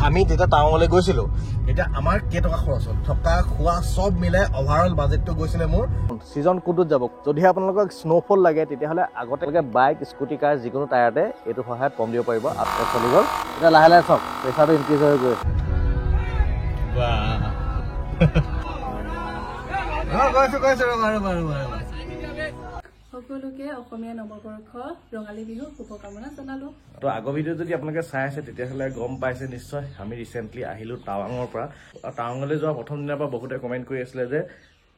আমি যেতিয়া টাৱাঙলৈ গৈছিলো এতিয়া আমাৰ কেইটকা খৰচ হ'ল থকা খোৱা সব মিলাই অভাৰঅল বাজেটটো গৈছিলে মোৰ সিজন কোনটোত যাব যদিহে আপোনালোকক স্নোফল লাগে তেতিয়াহ'লে আগতে বাইক স্কুটি কাৰ যিকোনো টায়াৰতে এইটো সহায়ত কম দিব পাৰিব আৰু চলি গ'ল এতিয়া লাহে লাহে চাওক প্ৰেছাৰটো ইনক্ৰিজ হৈ গৈ সকলোকে অসমীয়া নৱবৰ্ষ ৰঙালী বিহু শুভকামনা জনালো তো আগৰ ভিডিঅ' যদি আপোনালোকে চাই আছে তেতিয়াহ'লে গম পাইছে নিশ্চয় আমি ৰিচেণ্টলি আহিলোঁ টাৱাঙৰ পৰা টাৱাঙলৈ যোৱা প্ৰথম দিনাৰ পৰা বহুতে কমেণ্ট কৰি আছিলে যে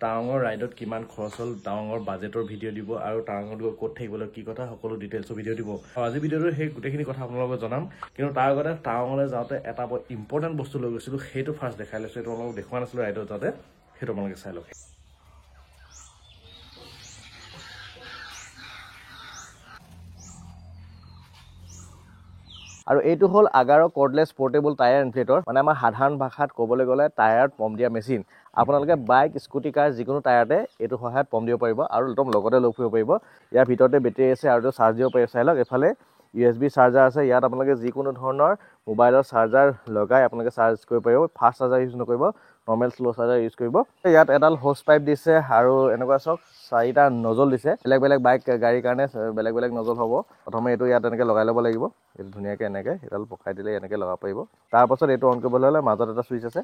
টাৱাঙৰ ৰাইডত কিমান খৰচ হ'ল টাৱাঙৰ বাজেটৰ ভিডিঅ' দিব আৰু টাৱাঙত গৈ ক'ত থাকিবলৈ কি কথা সকলো ডিটেইলছৰ ভিডিঅ' দিব আৰু আজি ভিডিঅ'টো সেই গোটেইখিনি কথা আপোনালোকক জনাম কিন্তু তাৰ আগতে টাৱাঙলৈ যাওঁতে এটা বৰ ইম্পৰ্টেণ্ট বস্তু লৈ গৈছিলোঁ সেইটো ফাৰ্ষ্ট দেখাই লৈছোঁ এইটো আপোনালোকক দেখুওৱা নাছিলোঁ ৰাইডত যাওঁতে সেইটো আপোনালোকে চাই লওক আৰু এইটো হ'ল আগাৰৰ কৰ্ডলেছ পৰ্টেবল টায়াৰ ইনফ্লেটৰ মানে আমাৰ সাধাৰণ ভাষাত ক'বলৈ গ'লে টায়াৰত পম্প দিয়া মেচিন আপোনালোকে বাইক স্কুটি কাৰ যিকোনো টায়াৰতে এইটো সহায়ত পম্প দিব পাৰিব আৰু একদম লগতে লৈ ফুৰিব পাৰিব ইয়াৰ ভিতৰতে বেটেৰী আছে আৰু চাৰ্জ দিব পাৰিব চাই লওক এফালে USB চাৰ্জাৰ আছে ইয়াত আপোনালোকে যিকোনো ধৰণৰ মোবাইলৰ চাৰ্জাৰ লগাই আপোনালোকে চাৰ্জ কৰিব পাৰিব ফাষ্ট চাৰ্জাৰ ইউজ নকৰিব নৰ্মেল শ্ল' চাৰ্জাৰ ইউজ কৰিব ইয়াত এডাল হোজ পাইপ দিছে আৰু এনেকুৱা চাওক 4টা নজল দিছে বেলেগ বেলেগ বাইক গাড়ীৰ কাৰণে বেলেগ বেলেগ নজল হ'ব প্ৰথমে এইটো ইয়াত এনেকৈ লগাই ল'ব লাগিব এইটো ধুনীয়াকৈ এনেকৈ এডাল পকাই দিলে এনেকৈ লগাব পাৰিব তাৰপাছত এইটো অন কৰিবলৈ হ'লে মাজত এটা ছুইচ আছে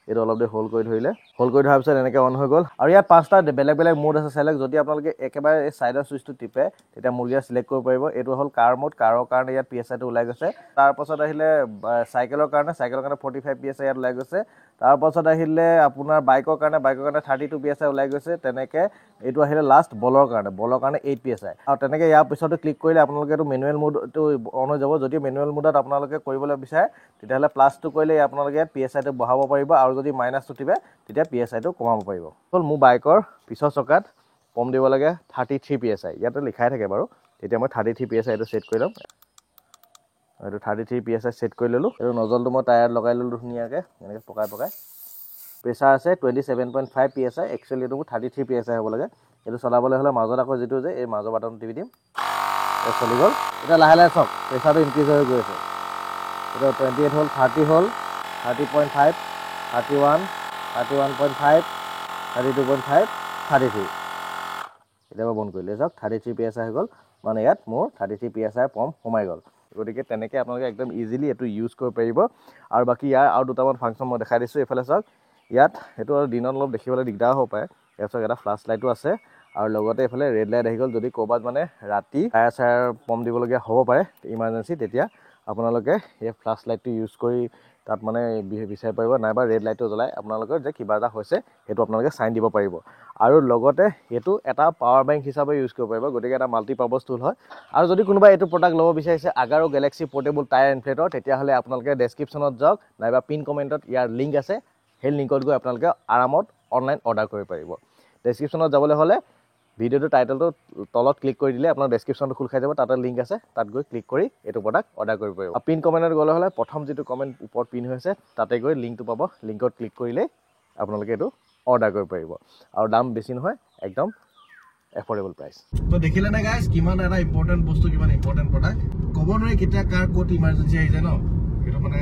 এইটো অলপ দেৰি হোল্ড কৰি ধৰিলে হোল্ড কৰি ধৰাৰ পিছত এনেকৈ অন হৈ গ'ল আৰু ইয়াত 5টা বেলেগ বেলেগ মোড আছে চাই লওক যদি আপোনালোকে একেবাৰে এই চাইডৰ ছুইচটো টিপে তেতিয়া মোডকেইটা চিলেক্ট কৰিব পাৰিব এইটো হ'ল কাৰ মোড কাৰৰ কাৰণে ইয়াত PSIটো ওলাই গৈছে তাৰপাছত আহিলে চাইকেলৰ কাৰণে 45 PSI ইয়াত ওলাই গৈছে তাৰপাছত আহিলে আপোনাৰ বাইকৰ কাৰণে 32 PSI ওলাই গৈছে তেনেকৈ এইটো আহিলে লাষ্ট বলৰ কাৰণে 8 PSI আৰু তেনেকৈ ইয়াৰ পিছতো ক্লিক কৰিলে আপোনালোকে এইটো মেনুৱেল মোডটো অন হৈ যাব যদি মেনুৱেল মোডত আপোনালোকে কৰিবলৈ বিচাৰে তেতিয়াহ'লে প্লাছটো কৰিলে আপোনালোকে PSIটো বঢ়াব পাৰিব আৰু যদি মাইনাছটো টিপে তেতিয়া PSIটো কমাব পাৰিব হ'ল মোৰ বাইকৰ পিছৰ চকাত কম দিব লাগে 33 PSI ইয়াতে লিখাই থাকে বাৰু তেতিয়া মই 33 PSI এইটো ছেট কৰি ল'ম এইটো 33 PSI ছেট কৰি ল'লোঁ এইটো নজলটো মই টায়াৰত লগাই ল'লোঁ ধুনীয়াকৈ এনেকৈ পকাই প্ৰেছাৰ আছে 27.5 PSI একচুৱেলি এইটো 33 PSI হ'ব লাগে এইটো চলাবলৈ হ'লে মাজত আকৌ যিটো যে এই মাজৰ বাটনটো টিপি দিম এই চলি গ'ল এতিয়া লাহে লাহে চাওক প্ৰেছাৰটো ইনক্ৰিজ হৈ গৈ আছে এইটো 28 হ'ল 30 হ'ল 30.5 31 31.5 32.5 33 এতিয়া মই বন্ধ কৰিলোঁ চাওক 33 PSI হৈ গ'ল মানে ইয়াত মোৰ 33 PSI পম্প সোমাই গ'ল গতিকে তেনেকৈ আপোনালোকে একদম ইজিলি এইটো ইউজ কৰিব পাৰিব আৰু বাকী ইয়াৰ আৰু দুটামান ফাংচন মই দেখাই দিছোঁ এইফালে চাওক ইয়াত সেইটো আৰু দিনত অলপ দেখিবলৈ দিগদাৰ হ'ব পাৰে ইয়াত চাওক এটা ফ্লাছ লাইটো আছে আৰু লগতে এইফালে ৰেড লাইট আহি গ'ল যদি ক'ৰবাত মানে ৰাতি টায়াৰ চায়াৰ পম্প দিবলগীয়া হ'ব পাৰে ইমাৰ্জেঞ্চি তেতিয়া আপোনালোকে এই ফ্লাছ লাইটটো ইউজ কৰি তাত মানে বিচাৰিব পাৰিব নাইবা ৰেড লাইটটো জ্বলাই আপোনালোকৰ যে কিবা এটা হৈছে সেইটো আপোনালোকে চাইন দিব পাৰিব আৰু লগতে এইটো এটা পাৱাৰ বেংক হিচাপে ইউজ কৰিব পাৰিব গতিকে এটা মাল্টিপাৰ্পাছ টুল হয় আৰু যদি কোনোবা এইটো প্ৰডাক্ট ল'ব বিচাৰিছে আগাৰো গেলেক্সি পৰ্টেবল টায়াৰ ইনফ্লেটৰ তেতিয়াহ'লে আপোনালোকে ডেছক্ৰিপশ্যনত যাওক নাইবা পিন কমেণ্টত ইয়াৰ লিংক আছে সেই লিংকত গৈ আপোনালোকে আৰামত অনলাইন অৰ্ডাৰ কৰিব পাৰিব ডেছক্ৰিপশ্যনত যাবলৈ হ'লে ভিডিঅ'টো টাইটেলটো তলত ক্লিক কৰি দিলে আপোনাৰ ডেছক্ৰিপশ্যনটো খোল খাই যাব তাতে লিংক আছে তাত গৈ ক্লিক কৰি এইটো প্ৰডাক্ট অৰ্ডাৰ কৰিব পাৰিব পিন কমেণ্টত গ'লে হ'লে প্ৰথম যিটো কমেণ্ট ওপৰত পিন হৈছে তাতে গৈ লিংকটো পাব লিংকত ক্লিক কৰিলে আপোনালোকে এইটো অৰ্ডাৰ কৰিব পাৰিব আৰু দাম বেছি নহয় একদম এফৰ্ডেবল প্ৰাইচ তো দেখিলে না গাইজ কিমান এটা ইম্পৰ্টেণ্ট বস্তু কিমান ইম্পৰ্টেণ্ট প্ৰডাক্ট ক'ব নোৱাৰি কেতিয়া কাৰ ক'ত ইমাৰ্জেঞ্চি আহি যায় ন এইটো মানে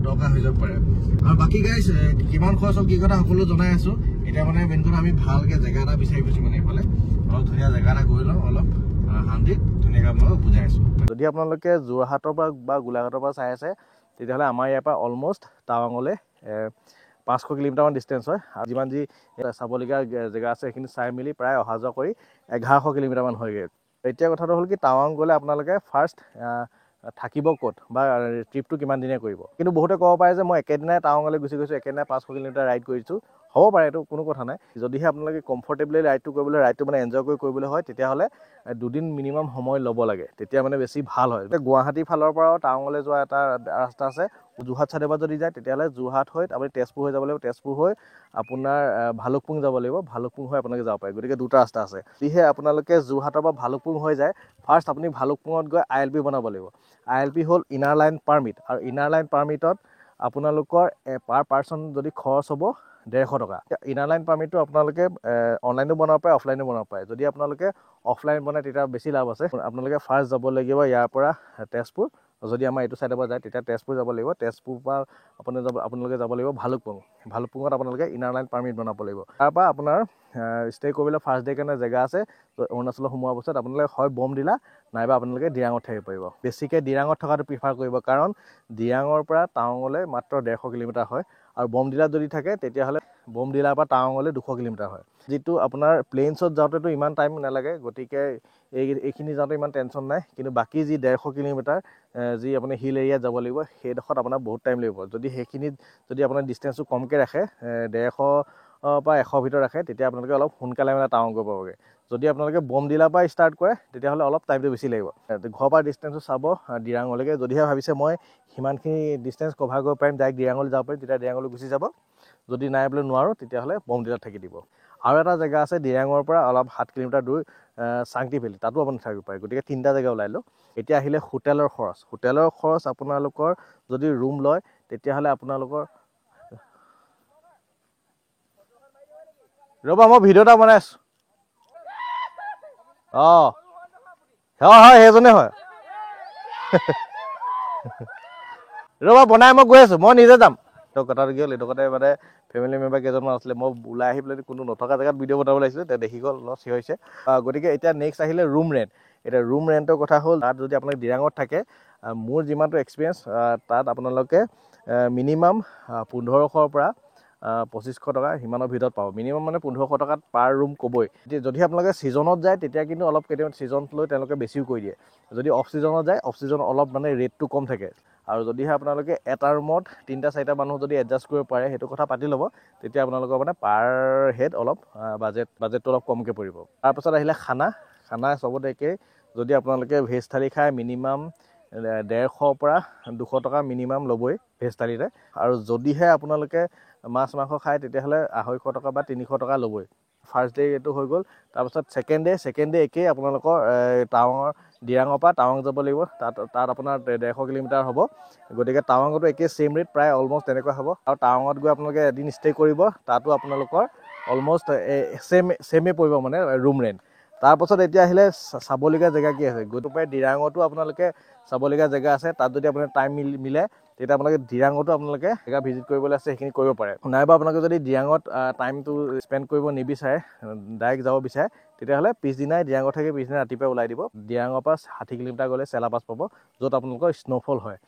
দৰকাৰ হৈ যাব পাৰে আৰু বাকী গাইজ কিমান খৰচ হ'ল কি কথা সকলো জনাই আছোঁ এতিয়া মানে মেইন কথা আমি ভালকৈ জেগা এটা বিচাৰি গৈছোঁ মানে এইফালে অলপ ধুনীয়া জেগা এটা গৈ লওঁ অলপ শান্তিত ধুনীয়াকৈ আপোনালোকক বুজাই আছোঁ যদি আপোনালোকে যোৰহাটৰ পৰা বা গোলাঘাটৰ পৰা চাই আছে তেতিয়াহ'লে আমাৰ ইয়াৰ পৰা অলমষ্ট টাৱাঙলৈ 500 কিলোমিটাৰমান ডিষ্টেঞ্চ হয় আৰু যিমান যি চাবলগীয়া জেগা আছে সেইখিনি চাই মেলি প্ৰায় অহা যোৱা কৰি 1100 কিলোমিটাৰমান হয়গৈ এতিয়া কথাটো হ'ল কি টাৱাং গ'লে আপোনালোকে ফাৰ্ষ্ট থাকিব ক'ত বা ট্ৰিপটো কিমান দিনে কৰিব কিন্তু বহুতে ক'ব পাৰে যে মই একেদিনাই টাৱাঙলৈ গুচি গৈছোঁ একেদিনাই 500 কিলোমিটাৰ ৰাইড কৰিছোঁ হ'ব পাৰে এইটো কোনো কথা নাই যদিহে আপোনালোকে কমফৰ্টেবলি ৰাইডটো মানে এনজয় কৰিবলৈ হয় তেতিয়াহ'লে 2 দিন মিনিমাম সময় ল'ব লাগে তেতিয়া মানে বেছি ভাল হয় এতিয়া গুৱাহাটীৰ ফালৰ পৰাও টাৱাঙলৈ যোৱা এটা ৰাস্তা আছে যোৰহাট চাইডৰ পৰা যদি যায় তেতিয়াহ'লে যোৰহাট হৈ আপুনি তেজপুৰ হৈ যাব লাগিব তেজপুৰ হৈ আপোনাৰ ভালুকপুং যাব লাগিব ভালুকপুং হৈ আপোনালোকে যাব পাৰে গতিকে দুটা ৰাস্তা আছে যিহে আপোনালোকে যোৰহাটৰ পৰা ভালুকপুং হৈ যায় ফাৰ্ষ্ট আপুনি ভালুকপুঙত গৈ ILP বনাব লাগিব ILP হ'ল ইনাৰ লাইন পাৰ্মিট আৰু ইনাৰ লাইন পাৰ্মিটত আপোনালোকৰ পাৰ পাৰ্চন যদি খৰচ হ'ব 150 টকা ইনাৰ লাইন পাৰ্মিটটো আপোনালোকে অনলাইনো বনাব পাৰে অফলাইনো বনাব পাৰে যদি আপোনালোকে অফলাইন বনায় তেতিয়া বেছি লাভ আছে আপোনালোকে ফাৰ্ষ্ট যাব লাগিব ইয়াৰ পৰা তেজপুৰ যদি আমাৰ এইটো ছাইডৰ পৰা যায় তেতিয়া তেজপুৰ যাব লাগিব, তেজপুৰৰ পৰা আপোনালোকে যাব লাগিব ভালুকপুং। ভালুকপুঙত আপোনালোকে ইনাৰ লাইন পাৰ্মিট বনাব লাগিব। তাৰপৰা আপোনাৰ ষ্টে' কৰিবলৈ ফাৰ্ষ্ট ডে কাৰণে জেগা আছে। অৰুণাচলত সোমোৱাৰ পাছত আপোনালোকে হয় বমডিলা নাইবা আপোনালোকে দিৰাঙত থাকিব পাৰিব। বেছিকৈ দিৰাঙত থকাটো প্ৰিফাৰ কৰিব, কাৰণ দিৰাঙৰ পৰা টাৱাঙলৈ মাত্ৰ 150 কিলোমিটাৰ হয়, আৰু বমডিলাত যদি থাকে তেতিয়াহ'লে বমডিলাৰ পৰা টাৱাঙলৈ 200 কিলোমিটাৰ হয়। যিটো আপোনাৰ প্লেইনছত যাওঁতেতো ইমান টাইম নালাগে, গতিকে এইখিনি যাওঁতে ইমান টেনশ্যন নাই। কিন্তু বাকী যি 150 কিলোমিটাৰ যি আপুনি হিল এৰিয়াত যাব লাগিব, সেইডোখৰত আপোনাৰ বহুত টাইম লাগিব। যদি সেইখিনিত যদি আপোনাৰ ডিষ্টেঞ্চটো কমকৈ ৰাখে, 150 পৰা 100 ভিতৰত ৰাখে, তেতিয়া আপোনালোকে অলপ সোনকালে টাৱাং গৈ পাবগৈ। যদি আপোনালোকে বমডিলাৰ পৰা ষ্টাৰ্ট কৰে তেতিয়াহ'লে অলপ টাইমটো বেছি লাগিব। ঘৰৰ পৰা ডিষ্টেঞ্চটো চাব দিৰাঙলৈকে। যদিহে ভাবিছে মই সিমানখিনি ডিষ্টেঞ্চ কভাৰ কৰিব পাৰিম, ডাইৰেক্ট দিৰাঙলৈ যাব পাৰিম, তেতিয়া দিৰাঙলৈ গুচি যাব। যদি নাই বোলে নোৱাৰোঁ তেতিয়াহ'লে বমডিলাত থাকি দিব। আৰু এটা জেগা আছে দিৰাঙৰ পৰা অলপ 7 কিলোমিটাৰ দূৰ, চাংটি ভেলী, তাতো আপুনি থাকিব পাৰে। গতিকে 3টা জেগা ওলালোঁ। এতিয়া আহিলে হোটেলৰ খৰচ। হোটেলৰ খৰচ আপোনালোকৰ যদি ৰুম লয় তেতিয়াহ'লে আপোনালোকৰ ৰ'বা, মই ভিডিঅ' এটা বনাই আছোঁ। হয় সেইজনে হয়। ৰ'বা বনাই মই গৈ আছোঁ, মই নিজে যাম। কথাটো কি হ'ল, এইটো কথা মানে ফেমিলি মেম্বাৰ কেইজনমান আছিলে, মই ওলাই আহি পেলাই কোনো নথকা জেগাত ভিডিঅ' বনাব লাগিছিলে, তেতিয়া দেখি গ'ল লছ হৈছে। গতিকে এতিয়া নেক্সট আহিলে ৰুম ৰেণ্ট। এতিয়া ৰুম ৰেণ্টৰ কথা হ'ল, তাত যদি আপোনালোকে দিৰাঙত থাকে, মোৰ যিমানটো এক্সপিৰিয়েঞ্চ, তাত আপোনালোকে মিনিমাম 1500 পৰা 2500 টকা সিমানৰ ভিতৰত পাব। মিনিমাম মানে 1500 টকাত পাৰ ৰুম ক'বই। যদি আপোনালোকে ছিজনত যায় তেতিয়া কিন্তু অলপ কেতিয়াবা ছিজন লৈ তেওঁলোকে বেছিও কৰি দিয়ে। যদি অফ ছিজনত যায়, অফ ছিজনত অলপ মানে ৰেটটো কম থাকে। আৰু যদিহে আপোনালোকে এটা ৰুমত 3-4টা মানুহ যদি এডজাষ্ট কৰিব পাৰে, সেইটো কথা পাতি ল'ব, তেতিয়া আপোনালোকৰ মানে পাৰ হেড অলপ বাজেটটো অলপ কমকৈ পৰিব। তাৰপাছত আহিলে খানা চবতে একেই। যদি আপোনালোকে ভেজ থালি খায়, মিনিমাম 150 পৰা 200 টকা মিনিমাম ল'বই ভেজ থালিতে। আৰু যদিহে আপোনালোকে মাছ মাংস খায় তেতিয়াহ'লে 250 টকা বা 300 টকা ল'বই। ফাৰ্ষ্ট ডে এইটো হৈ গ'ল। তাৰপাছত ছেকেণ্ড ডে একেই, আপোনালোকৰ দিৰাঙৰ পৰা টাৱাং যাব লাগিব। তাত আপোনাৰ 150 কিলোমিটাৰ হ'ব। গতিকে টাৱাঙতো একেই ছেইম ৰেট, প্ৰায় অলম'ষ্ট তেনেকুৱা হ'ব। আৰু টাৱাঙত গৈ আপোনালোকে এদিন ষ্টে' কৰিব, তাতো আপোনালোকৰ অলম'ষ্ট ছেমেই পৰিব মানে ৰুম ৰেণ্ট। তাৰপাছত এতিয়া আহিলে চাবলগীয়া জেগা কি আছে। গতিকে দিৰাঙতো আপোনালোকে চাবলগীয়া জেগা আছে। তাত যদি আপোনাৰ টাইম মিলে তেতিয়া আপোনালোকে দিৰাঙতো আপোনালোকে জেগা ভিজিট কৰিবলৈ আছে, সেইখিনি কৰিব পাৰে। নাইবা আপোনালোকে যদি দিৰাঙত টাইমটো স্পেণ্ড কৰিব নিবিচাৰে, ডাইৰেক্ট যাব বিচাৰে, তেতিয়াহ'লে পিছদিনাই দিৰাঙত থাকি পিছদিনা ৰাতিপুৱাই ওলাই দিব। দিৰাঙৰ পৰা 60 কিলোমিটাৰ গ'লে চেলাপাছ পাব, য'ত আপোনালোকৰ স্ন'ফল হয়।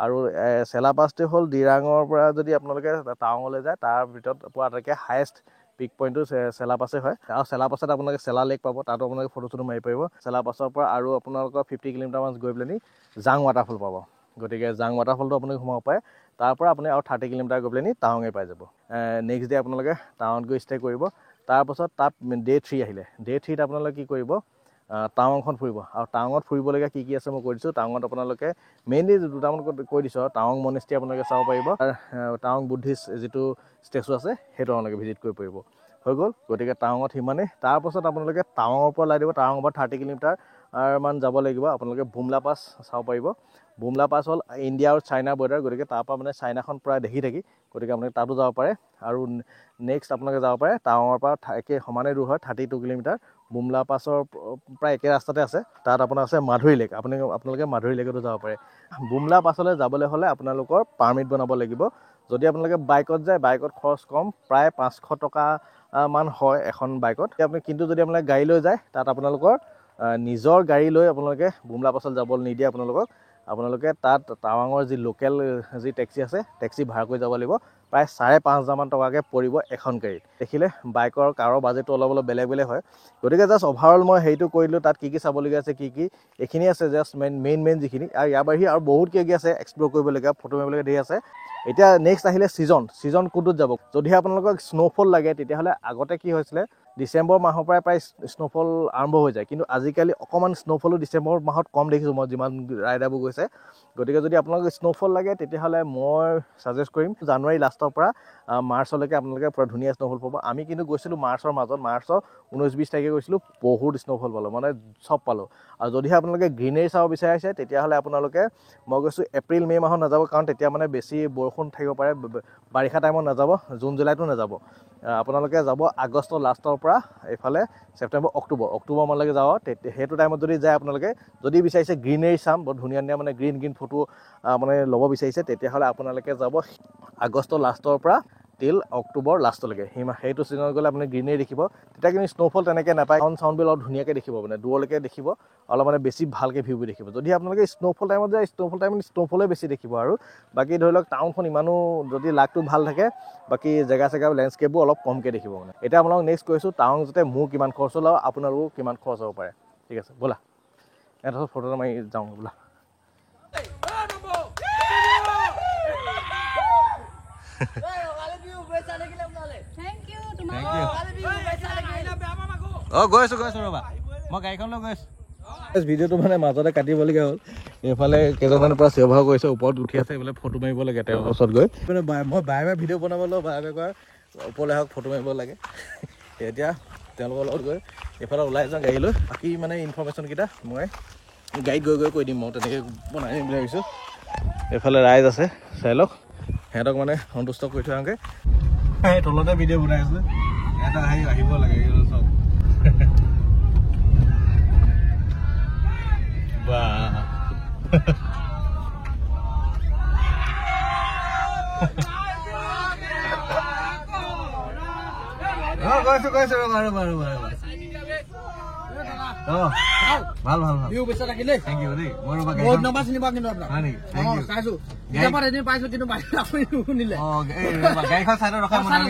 আৰু চেলাপাছটো হ'ল দিৰাঙৰ পৰা যদি আপোনালোকে টাৱাঙলৈ যায়, তাৰ ভিতৰত পোৱা আটাইতকৈ হায়েষ্ট পিক পইণ্টটো চেলাপাছে হয়। আৰু চেলাপাছত আপোনালোকে চেলা লেক পাব, তাতো আপোনালোকে ফটো মাৰিব পাৰিব। চেলাপাছৰ পৰা আৰু আপোনালোকৰ 50 কিলোমিটাৰমান গৈ পেলাই জাং ৱাটাৰফল পাব। গতিকে জাং ৱাটাৰফলটো আপুনি সোমাব পাৰে। তাৰ পৰা আপুনি আৰু 30 কিলোমিটাৰ গৈ পেলাই টাৱাঙে পাই যাব। নেক্সট ডে আপোনালোকে টাৱাঙত গৈ ষ্টে' কৰিব। তাৰপাছত তাত ডে 3 আহিলে। ডে 3ত আপোনালোকে কি কৰিব, টাৱাংখন ফুৰিব। আৰু টাৱাঙত ফুৰিবলগীয়া কি আছে মই কৈ দিছোঁ। টাৱাঙত আপোনালোকে মেইনলি দুটামান কৈ দিছোঁ। আৰু টাৱাং মনেষ্ট্ৰী আপোনালোকে চাব পাৰিব। টাৱাং বুদ্ধিষ্ট যিটো ষ্টেচু আছে সেইটো আপোনালোকে ভিজিট কৰিব পাৰিব। হৈ গ'ল। গতিকে টাৱাঙত সিমানেই। তাৰপাছত আপোনালোকে টাৱাঙৰ পৰা ওলাই দিব। টাৱাঙৰ পৰা 30 কিলোমিটাৰ মান যাব লাগিব, আপোনালোকে বুমলা পাছ চাব পাৰিব। বুমলা পাছ হ'ল ইণ্ডিয়া আৰু চাইনা বৰ্ডাৰ। গতিকে তাৰপৰা মানে চাইনাখন প্ৰায় দেখি থাকি, গতিকে আপোনালোকে তাতো যাব পাৰে। আৰু নেক্সট আপোনালোকে যাব পাৰে টাৱাঙৰ পৰা একে সমানেই দূৰ হয়, 32 কিলোমিটাৰ। বুমলা পাছৰ প্ৰায় একে ৰাস্তাতে আছে। তাত আপোনাৰ আছে মাধুৰী লেক, আপোনালোকে মাধুৰী লেকতো যাব পাৰে। বুমলা পাছলৈ যাবলৈ হ'লে আপোনালোকৰ পাৰ্মিট বনাব লাগিব। যদি আপোনালোকে বাইকত যায়, বাইকত খৰচ কম, প্ৰায় 500 টকা মান হয় এখন বাইকত। কিন্তু যদি আপোনালোকে গাড়ী লৈ যায়, তাত আপোনালোকৰ নিজৰ গাড়ী লৈ আপোনালোকে বুমলা পাছলৈ যাব নিদিয়ে আপোনালোকে তাত টাৱাঙৰ যি লোকেল যি টেক্সি আছে, টেক্সি ভাড়া কৰি যাব লাগিব। প্ৰায় 5,500 টকাকৈ পৰিব এখন গাড়ীত। দেখিলে বাইকৰ কাৰৰ বাজেটটো অলপ বেলেগ হয়। গতিকে জাষ্ট অভাৰঅল মই সেইটো কৰি দিলোঁ। তাত কি চাবলগীয়া আছে, কি এইখিনি আছে জাষ্ট মেইন যিখিনি। আৰু ইয়াৰ বাহিৰে আৰু বহুত কি আছে এক্সপ্ল'ৰ কৰিবলগীয়া, ফটো মাৰিবলগীয়া ধেৰ আছে। এতিয়া নেক্সট আহিলে ছিজন কোনটোত যাব। যদিহে আপোনালোকক স্ন'ফল লাগে, তেতিয়াহ'লে আগতে কি হৈছিলে, ডিচেম্বৰ মাহৰ পৰাই প্ৰায় স্ন'ফল আৰম্ভ হৈ যায়। কিন্তু আজিকালি অকণমান স্ন'ফলো ডিচেম্বৰ মাহত কম দেখিছোঁ মই যিমান ৰাইডাৰবোৰ গৈছে। গতিকে যদি আপোনালোকক স্ন'ফল লাগে, তেতিয়াহ'লে মই ছাজেষ্ট কৰিম জানুৱাৰী লাষ্টৰ পৰা মাৰ্চলৈকে আপোনালোকে পুৰা ধুনীয়া স্ন'ফল পাব। আমি কিন্তু গৈছিলোঁ মাৰ্চৰ 19-20 তাৰিখে গৈছিলোঁ। বহুত স্ন'ফল পালোঁ, মানে চব পালোঁ। আৰু যদিহে আপোনালোকে গ্ৰীনেৰী চাব বিচাৰিছে, তেতিয়াহ'লে আপোনালোকে মই কৈছোঁ এপ্ৰিল-মে' মাহত নাযাব, কাৰণ তেতিয়া মানে বেছি বৰষুণ থাকিব পাৰে। বাৰিষা টাইমত নাযাব, জুন জুলাইতো নাযাব। আপোনালোকে যাব আগষ্টৰ লাষ্টৰ পৰা এইফালে ছেপ্টেম্বৰ অক্টোবৰ মানলৈকে যাব সেইটো টাইমত যদি যায় আপোনালোকে যদি বিচাৰিছে গ্ৰীনেৰী চাম বৰ ধুনীয়া ধুনীয়া মানে গ্ৰীণ ফটো মানে ল'ব বিচাৰিছে তেতিয়াহ'লে আপোনালোকে যাব আগষ্টৰ লাষ্টৰ পৰা টিল অক্টোবৰ লাষ্টলৈকে সেইটো ছিজনত গ'লে আপুনি গ্ৰীনেৰী দেখিব তেতিয়া কিন্তু স্ন'ফল তেনেকৈ নাপায় চাউণ্ডবিল অলপ ধুনীয়াকৈ দেখিব মানে দূৰলৈকে দেখিব অলপ মানে বেছি ভালকৈ ভিউবোৰ দেখিব যদি আপোনালোকে স্ন'ফল টাইমত যায় স্ন'ফলে বেছি দেখিব আৰু বাকী ধৰি লওক টাউনখন ইমানো যদি লাকটো ভাল থাকে বাকী জেগা লেণ্ডস্কেপবোৰ অলপ কমকৈ দেখিব মানে এতিয়া আপোনালোকক নেক্সট কৈছোঁ টাউন যাতে মোৰ কিমান খৰচ হ'ল আৰু আপোনালোকো কিমান খৰচ হ'ব পাৰে ঠিক আছে ব'লা এটা ফটো মাৰি যাওঁ বোলা গৈ আছো ৰ'বা মই গাড়ীখন লৈ গৈ আছো ভিডিঅ'টো মানে মাজতে কাটিবলগীয়া হ'ল এইফালে কেইজনমানৰ পৰা চিঞৰ বাখৰ কৰিছে ওপৰত উঠি আছে এইফালে ফটো মাৰিব লাগে তেওঁৰ ওচৰত গৈ মানে মই বাৰে বাৰে ভিডিঅ' বনাবলৈ বাৰে বাৰে ওপৰলৈ আহক ফটো মাৰিব লাগে এতিয়া তেওঁলোকৰ লগত গৈ এইফালে ওলাই যাওঁ গাড়ী লৈ বাকী মানে ইনফৰ্মেশ্যনকেইটা মই গাড়ীত গৈ কৈ দিম মই তেনেকৈ বনাই দিম বুলি ভাবিছোঁ এইফালে ৰাইজ আছে চাই লওক সিহঁতক মানে সন্তুষ্ট কৰি থৈ আহোঁগৈ এই তলতে ভিডিঅ' বনাই আছিলোঁ এটা আহিব লাগে চব গৈছো ভাল ভিউ বেছি থাকিলে থেংক ইউ দেই মই ৰবা বহুত নম্বৰ চিনি পাম কিন্তু আপোনাক হয় নেকি থেংক ইউ চাইছো এতিয়া পৰা এদিন পাইছো কিন্তু বাইক আপুনি নুশুনিলে এই ৰবা গাড়ীখন সাইডত ৰখা মন নাই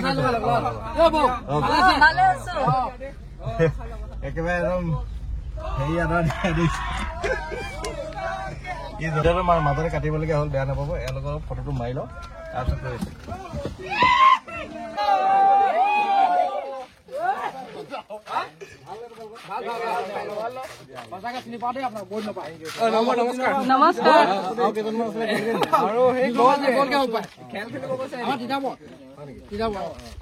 ভালে আছো একেবাৰে একদম হেৰি আদা দিছে এই ভিডিঅ'টো মাজতে কাটিবলগীয়া হ'ল বেয়া নাপাব এওঁলোকৰ ফটোটো মাৰি লওঁ তাৰপিছত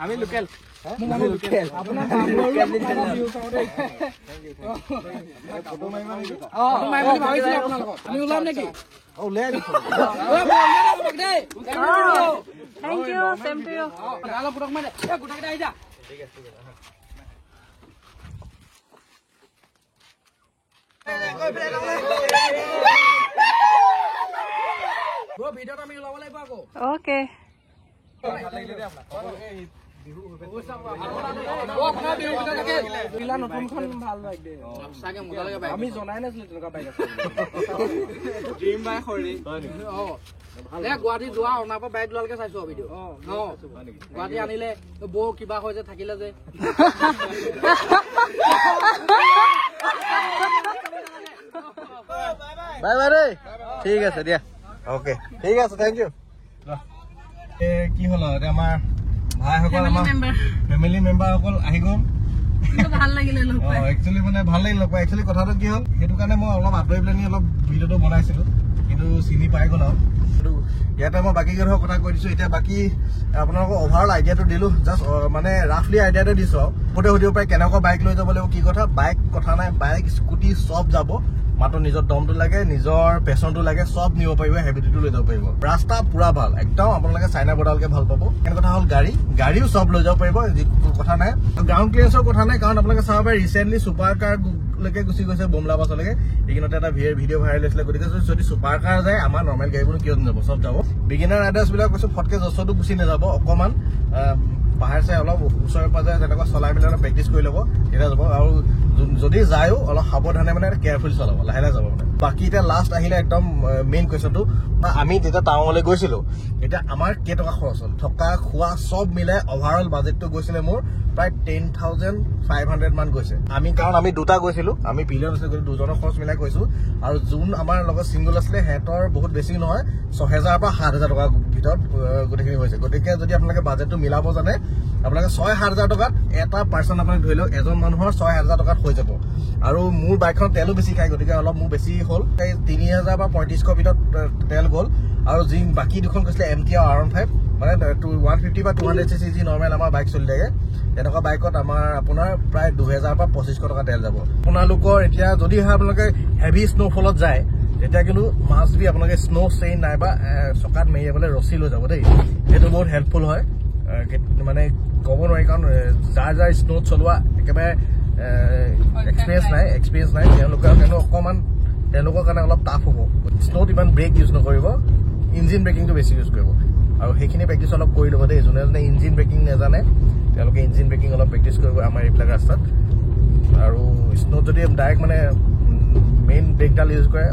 আমি লোকেল Okay. আমি জনাই নাছিলো তেনেকুৱা বাইক গুৱাহাটী যোৱা অনাৰ পৰা বাইক লোৱালৈকে চাইছো ভিডিঅ' গুৱাহাটী আনিলে বৌ কিবা হৈ যে থাকিলে যে বাই বাই দেই ঠিক আছে দিয়া অ'কে ঠিক আছে থেংক ইউ কি হ'ল এতিয়া আমাৰ ভাইসকল আমাৰ ফেমিলি মেম্বাৰসকল আহি গ'ল ভাল লাগিলে একচুৱেলি মানে ভাল লাগিল লগ পাই একচুৱেলি কথাটো কি হ'ল সেইটো কাৰণে মই অলপ আঁতৰি পেলাই অলপ ভিডিঅ'টো বনাইছিলোঁ কিন্তু চিনি পাই গ'ল আৰু কিন্তু ইয়াতে মই বাকী কেইটাৰ কথা কৈ দিছোঁ এতিয়া বাকী আপোনালোকক অভাৰঅল আইডিয়াটো দিলোঁ জাষ্ট মানে ৰাফলি আইডিয়াটো দিছোঁ আৰু ওপৰতে সুধিব পাৰে কেনেকুৱা বাইক লৈ যাব লাগিব কি বাইক কথা নাই বাইক স্কুটি চব যাব মাত্ৰ নিজৰ দমটো লাগে নিজৰ পেচনটো লাগে চব নিব পাৰিব হেবিলিটিটো লৈ যাব পাৰিব ৰাস্তা পুৰা ভাল একদম আপোনালোকে চাইনা বৰ্ডাৰলৈকে ভাল পাব এনে কথা হ'ল গাড়ীও চব লৈ যাব পাৰিব কথা নাই গ্ৰাউণ্ড ক্লিয়াৰেঞ্চৰ কথা নাই কাৰণ আপোনালোকে চাব পাৰে ৰিচেণ্টলি ছুপাৰ কাৰলৈকে গুচি গৈছে বোমলা বাছলৈকে এইখিনিতে এটা ভিডিঅ' ভাইৰেল হৈছিলে গতিকে যদি ছুপাৰ কাৰ যায় আমাৰ নৰ্মেল গাড়ীবোৰ কিয় নাযাব চব যাব বিগিনাৰ ৰাইডাৰ্ছবিলাক কৈছোঁ ফটকে যশোটো গুচি নাযাব অকণমান পাহাৰ চাই অলপ ওচৰে পাজৰে তেনেকুৱা চলাই মেলি অলপ প্ৰেক্টিচ কৰি ল'ব তেতিয়া যাব আৰু যদি যায়ও অলপ সাৱধানে মানে কেয়াৰফুল চলাব লাহে লাহে যাব মানে বাকী এতিয়া লাষ্ট আহিলে একদম মেইন কুৱেশ্যনটো আমি যেতিয়া টাউনলৈ গৈছিলোঁ এতিয়া আমাৰ কেইটকা খৰচ হ'ল থকা খোৱা চব মিলাই অভাৰঅল বাজেটটো গৈছিলে মোৰ প্ৰায় 10,500 মান গৈছে কাৰণ আমি দুটা গৈছিলোঁ আমি পিলিয়ন আছিলে গতিকে দুজনৰ খৰচ মিলাই গৈছোঁ আৰু যোন আমাৰ লগত ছিংগল আছিলে সিহঁতৰ বহুত বেছি নহয় 6,000 পৰা 7,000 টকাৰ ভিতৰত গোটেইখিনি হৈছে গতিকে যদি আপোনালোকে বাজেটটো মিলাব জানে আপোনালোকে 6,000 টকাত এটা পাৰ্চন আপোনাক ধৰি লওক এজন মানুহৰ 6,000 টকাত হৈ যাব আৰু মোৰ বাইকখন তেলো বেছি খায় গতিকে অলপ মোৰ বেছি হ'ল 3,000 বা 3,500 ভিতৰত তেল গ'ল আৰু যি বাকী দুখন কৈছিলে MT আৰু R15 মানে 150 বা 200cc যি নৰ্মেল আমাৰ বাইক চলি থাকে তেনেকুৱা বাইকত আমাৰ আপোনাৰ প্ৰায় 2,000 পৰা 2,500 টকা তেল যাব আপোনালোকৰ এতিয়া যদি আপোনালোকে হেভি স্ন'ফলত যায় তেতিয়া কিন্তু মাছ বি আপোনালোকে স্ন' চেইন নাইবা চকাত মেৰিয়াবলৈ ৰছী লৈ যাব দেই সেইটো বহুত হেল্পফুল হয় মানে ক'ব নোৱাৰি কাৰণ যাৰ যাৰ স্নোত চলোৱা একেবাৰে এক্সপিৰিয়েঞ্চ নাই তেওঁলোকৰ কাৰণে অকণমান তেওঁলোকৰ কাৰণে অলপ টাফ হ'ব স্নোত ইমান ব্ৰেক ইউজ নকৰিব ইঞ্জিন ব্ৰেকিংটো বেছি ইউজ কৰিব আৰু সেইখিনি প্ৰেক্টিচ অলপ কৰি ল'ব দেই যোনে যোনে ইঞ্জিন ব্ৰেকিং নাজানে তেওঁলোকে ইঞ্জিন ব্ৰেকিং অলপ প্ৰেক্টিচ কৰিব আমাৰ এইবিলাক ৰাস্তাত আৰু স্নোত যদি ডাইৰেক্ট মানে মেইন ব্ৰেকডাল ইউজ কৰে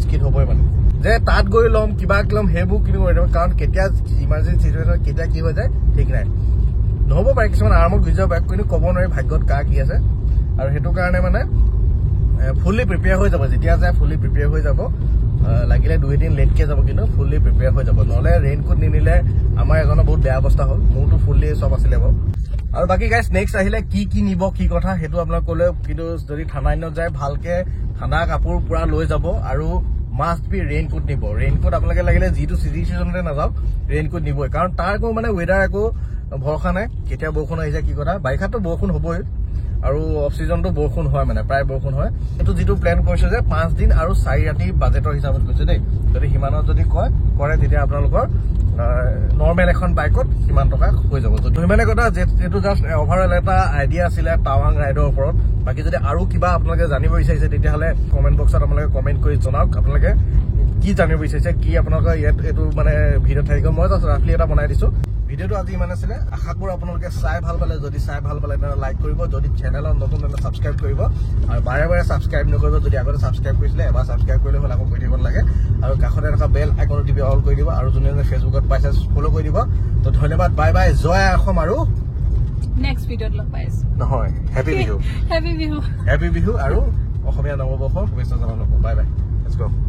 স্কিড হ'বই মানে যে তাত গৈ ল'ম কিবা ল'ম সেইবোৰ কিনিব কাৰণ কেতিয়া ইমাৰ্জেঞ্চি চিটুৱেশ্যনত কেতিয়া কি হৈ যায় ঠিক নাই নহ'ব পাৰে কিছুমান আৰামত গুচি যাব পাৰে কিন্তু ক'ব নোৱাৰি ভাগ্যত কাৰ কি আছে আৰু সেইটো কাৰণে মানে ফুল্লি প্ৰিপেয়াৰ হৈ যাব যেতিয়া যায় ফুল্লি প্ৰিপেয়াৰ হৈ যাব লাগিলে 2 দিন লেটকৈ যাব কিন্তু ফুল্লি প্ৰিপেয়াৰ হৈ যাব নহ'লে ৰেইনকোট নিনিলে আমাৰ এজনৰ বহুত বেয়া অৱস্থা হ'ল মোৰতো ফুল্লি চব আছিলে বাৰু আৰু বাকী গাইজ নেক্সট আহিলে কি নিব কি কথা সেইটো আপোনাক ক'লে কিন্তু যদি ঠাণ্ডা দিনত যায় ভালকে ঠাণ্ডা কাপোৰ পুৰা লৈ যাব আৰু মাষ্ট বি ৰেইনকোট নিব ৰেইনকোট আপোনালোকে লাগিলে যিটো চিজনতে নাযাওক ৰেইনকোট নিবই কাৰণ তাৰ একো মানে ৱেডাৰ একো ভৰসা নাই কেতিয়া বৰষুণ আহি যায় কি কথা বাৰিষাতো বৰষুণ হ'বই আৰু অফ চিজনটো বৰষুণ হয় মানে প্ৰায় বৰষুণ হয় এইটো যিটো প্লেন কৰিছে যে 5 দিন আৰু 4 ৰাতি বাজেটৰ হিচাপত কৈছে দেই যদি সিমানত যদি কৰে তেতিয়া আপোনালোকৰ নৰ্মেল এখন বাইকত সিমান টকা হৈ যাব তো সিমানে কথা এইটো জাষ্ট অভাৰঅল এটা আইডিয়া আছিলে টাৱাং ৰাইডৰ ওপৰত বাকী যদি আৰু কিবা আপোনালোকে জানিব বিচাৰিছে তেতিয়াহ'লে কমেণ্ট বক্সত আপোনালোকে কমেণ্ট কৰি জনাওক আপোনালোকে কি জানিব বিচাৰিছে কি আপোনালোকে ইয়াত এইটো মানে ভিডিঅ' থাকিব মই জাষ্ট ৰাফলি এটা বনাই দিছোঁ ভিডিঅ'টো আজি ইমান আছিলে আশা কৰোঁ আপোনালোকে চাই ভাল পালে যদি চাই ভাল পালে তেনেহ'লে লাইক কৰিব যদি চেনেলত নতুন তেনেহ'লে ছাবস্ক্ৰাইব কৰিব আৰু বাৰে বাৰে ছাবস্ক্ৰাইব নকৰিব যদি আগতে ছাবস্ক্ৰাইব কৰিছিলে এবাৰ ছাবস্ক্ৰাইব কৰিলে হ'ল আকৌ কৰি দিব লাগে আৰু কাষতে থকা বেল আইকনটো টিপি অল কৰি দিব আৰু যোনে যোনে ফেচবুকত পাইছে ফ'ল' কৰি দিব তো ধন্যবাদ বাই বাই জয় অসম আৰু নেক্সট ভিডিঅ'ত লগ পাই আছো নহয় happy Bihu happy Bihu happy Bihu আৰু অসমীয়া নৱবৰ্ষৰ শুভেচ্ছা জনালোঁ বাই বাই লেটছ গ'